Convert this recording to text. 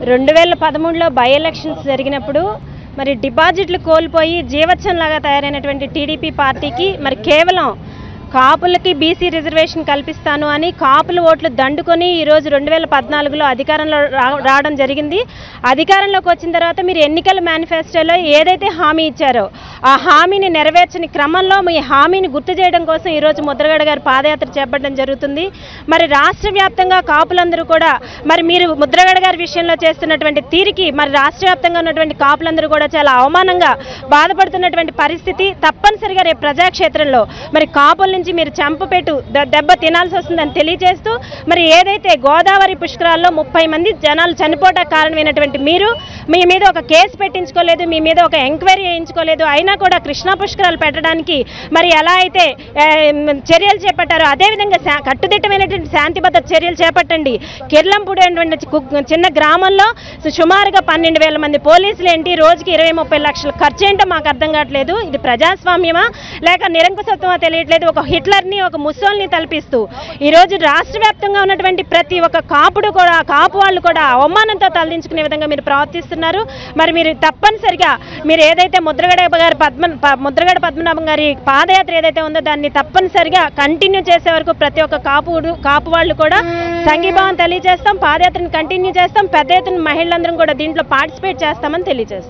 2013లో by elections జరిగినప్పుడు మరి డిపాజిట్లు కోల్పోయి జీవచ్చంలాగా తయారైనటువంటి టీడీపీ పార్టీకి మరి కేవలం కాపులకి బీసీ రిజర్వేషన్ కల్పిస్తాను అని కాపుల ఓట్లు దండుకొని ఈరోజు 2014లో అధికారంలో రావడం జరిగింది. అధికారంలోకి వచ్చిన తర్వాత మీరు ఎన్నికల మేనిఫెస్టోలో ఏదైతే హామీ ఇచ్చారో ఆ హామీని నెరవేర్చని క్రమంలో మీ హామీని గుర్తు చేయడం కోసం ఈరోజు ముద్రగడ గారు పాదయాత్ర చేపట్టడం జరుగుతుంది. మరి రాష్ట్ర వ్యాప్తంగా కాపులందరూ కూడా మరి మీరు ముద్రగడ గారి విషయంలో చేస్తున్నటువంటి తీరికి మరి రాష్ట్ర వ్యాప్తంగా ఉన్నటువంటి కాపులందరూ కూడా చాలా అవమానంగా బాధపడుతున్నటువంటి పరిస్థితి. తప్పనిసరిగా రేపు ప్రజాక్షేత్రంలో మరి కాపుల నుంచి మీరు చంపపెట్టు దెబ్బ తినాల్సి వస్తుందని తెలియజేస్తూ మరి ఏదైతే గోదావరి పుష్కరాల్లో 30 మంది జనాలు చనిపోవడానికి కారణమైనటువంటి మీరు మీ మీద ఒక కేసు పెట్టించుకోలేదు, మీ మీద ఒక ఎంక్వైరీ చేయించుకోలేదు, అయినా కూడా కృష్ణా పుష్కరాలు పెట్టడానికి మరి ఎలా అయితే చర్యలు చేపట్టారో అదేవిధంగా కట్టుదిట్టమైనటువంటి శాంతి భద్రత చర్యలు చేపట్టండి. కిర్లంపూడి అనేటువంటి చిన్న గ్రామంలో సుమారుగా 12,000 మంది పోలీసులు ఏంటి, రోజుకి 20-30 లక్షల ఖర్చు ఏంటో మాకు అర్థం కావట్లేదు. ఇది ప్రజాస్వామ్యమా లేక నిరంకుశత్వమా తెలియట్లేదు. ఒక హిట్లర్ని ఒక ముస్సోల్ని తలపిస్తూ ఈరోజు రాష్ట్ర వ్యాప్తంగా ఉన్నటువంటి ప్రతి ఒక్క కాపుడు కూడా కాపు వాళ్ళు కూడా అవమానంతో తలదించుకునే విధంగా మీరు ప్రవర్తిస్తున్నారు. మరి మీరు తప్పనిసరిగా మీరు ఏదైతే ముద్రగడ పద్మనాభం గారి పాదయాత్ర ఏదైతే ఉందో దాన్ని తప్పనిసరిగా కంటిన్యూ చేసే వరకు ప్రతి ఒక్క కాపు వాళ్ళు కూడా సంఘీభావం తెలియజేస్తాం. పాదయాత్రను కంటిన్యూ చేస్తాం. పెద్ద ఎత్తున మహిళలందరం కూడా దీంట్లో పార్టిసిపేట్ చేస్తామని తెలియజేస్తాం.